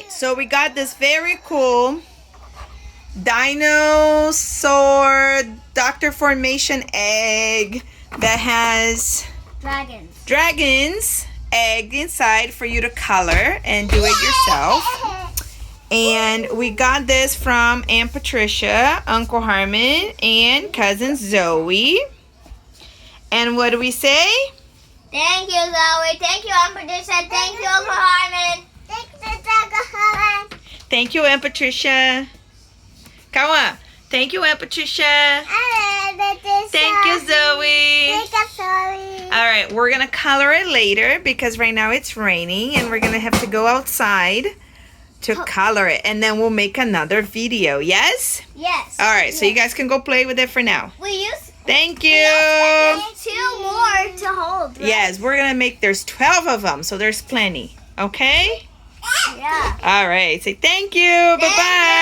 So we got this very cool dinosaur Dr. Formation egg that has dragons egg inside for you to color and do it yourself. And we got this from Aunt Patricia, Uncle Harmon, and cousin Zoey. And what do we say? Thank you, Zoey. Thank you, Aunt Patricia. Thank you, Uncle Harmon. Thank you, Uncle Harmon. Thank you, Aunt Patricia. Kawa. Thank you, Aunt Patricia. Thank you, Zoey. Thank you, Zoey. All right, we're going to color it later because right now it's raining and we're going to have to go outside to color it. And then we'll make another video, yes? Yes. All right, so you guys can go play with it for now. Thank you. We need 2 more to hold. Right? Yes, we're going to make, there's 12 of them, so there's plenty. Okay? Yeah. All right, say thank you. Bye-bye.